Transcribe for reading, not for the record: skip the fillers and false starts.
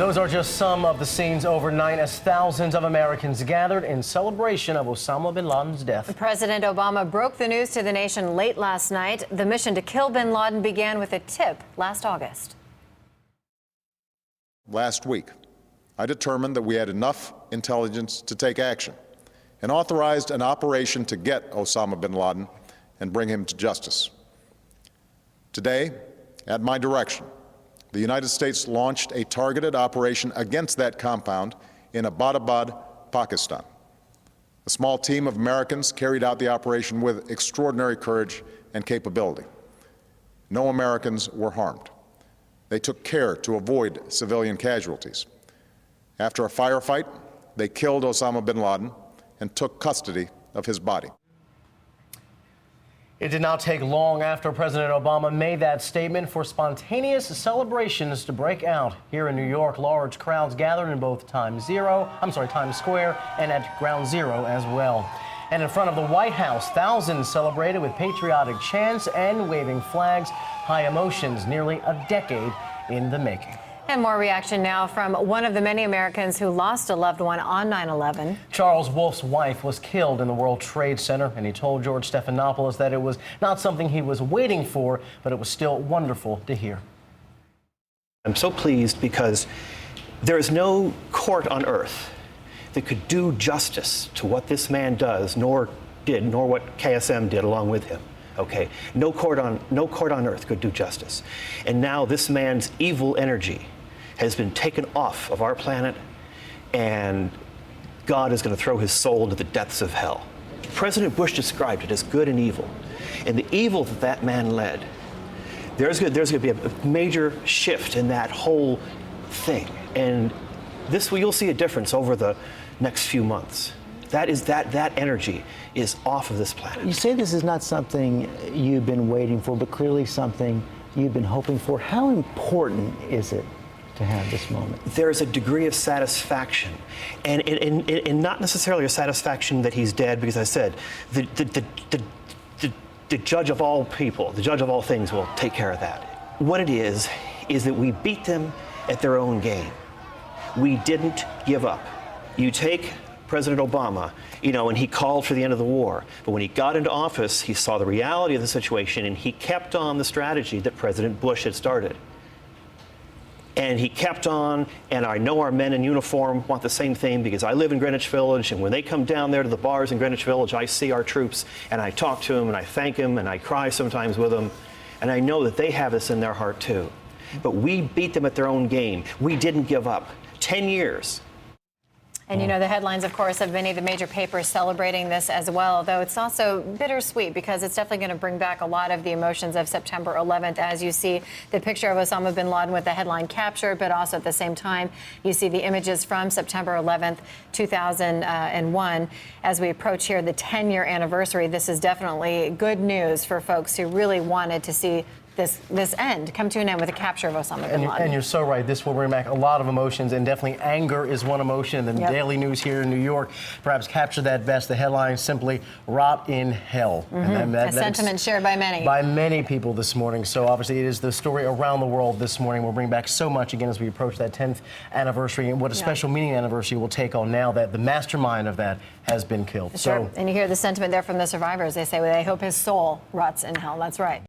Those are just some of the scenes overnight as thousands of Americans gathered in celebration of Osama bin Laden's death. President Obama broke the news to the nation late last night. The mission to kill bin Laden began with a tip last August. Last week, I determined that we had enough intelligence to take action and authorized an operation to get Osama bin Laden and bring him to justice. Today, at my direction, the United States launched a targeted operation against that compound in Abbottabad, Pakistan. A small team of Americans carried out the operation with extraordinary courage and capability. No Americans were harmed. They took care to avoid civilian casualties. After a firefight, they killed Osama bin Laden and took custody of his body. It did not take long after President Obama made that statement for spontaneous celebrations to break out. Here in New York, large crowds gathered in both Times Square and at Ground Zero as well. And in front of the White House, thousands celebrated with patriotic chants and waving flags. High emotions, nearly a decade in the making. And more reaction now from one of the many Americans who lost a loved one on 9/11. Charles Wolf's wife was killed in the World Trade Center, and he told George Stephanopoulos that it was not something he was waiting for, but it was still wonderful to hear. I'm so pleased because there is no court on earth that could do justice to what this man does, nor what KSM did along with him. Okay, no court on earth could do justice. And now this man's evil energy has been taken off of our planet, and God is going to throw his soul into the depths of hell. President Bush described it as good and evil. And the evil that that man led, there's going to be a major shift in that whole thing. And you'll see a difference over the next few months. That energy is off of this planet. You say this is not something you've been waiting for, but clearly something you've been hoping for. How important is it to have this moment? There's a degree of satisfaction, and not necessarily a satisfaction that he's dead, because I said the judge of all people, the judge of all things will take care of that. What it is that we beat them at their own game. We didn't give up. You take President Obama, and he called for the end of the war. But when he got into office, he saw the reality of the situation, and he kept on the strategy that President Bush had started. And he kept on, and I know our men in uniform want the same thing, because I live in Greenwich Village, and when they come down there to the bars in Greenwich Village, I see our troops, and I talk to them, and I thank them, and I cry sometimes with them, and I know that they have this in their heart too. But we beat them at their own game. We didn't give up. 10 years. And the headlines, of course, of many of the major papers celebrating this as well, though it's also bittersweet because it's definitely going to bring back a lot of the emotions of September 11th as you see the picture of Osama bin Laden with the headline captured, but also at the same time, you see the images from September 11th, 2001. As we approach here the 10-year anniversary, this is definitely good news for folks who really wanted to see this end come to an end with the capture of Osama bin Laden. And you're so right. This will bring back a lot of emotions, and definitely anger is one emotion. And the daily news here in New York perhaps captured that best. The headline simply, "Rot in Hell." And a sentiment shared by many. By many people this morning. So obviously it is the story around the world this morning. We'll bring back so much again as we approach that 10th anniversary, and what a special meaning anniversary will take on now that the mastermind of that has been killed. Sure. And you hear the sentiment there from the survivors. They say, well, they hope his soul rots in hell. That's right.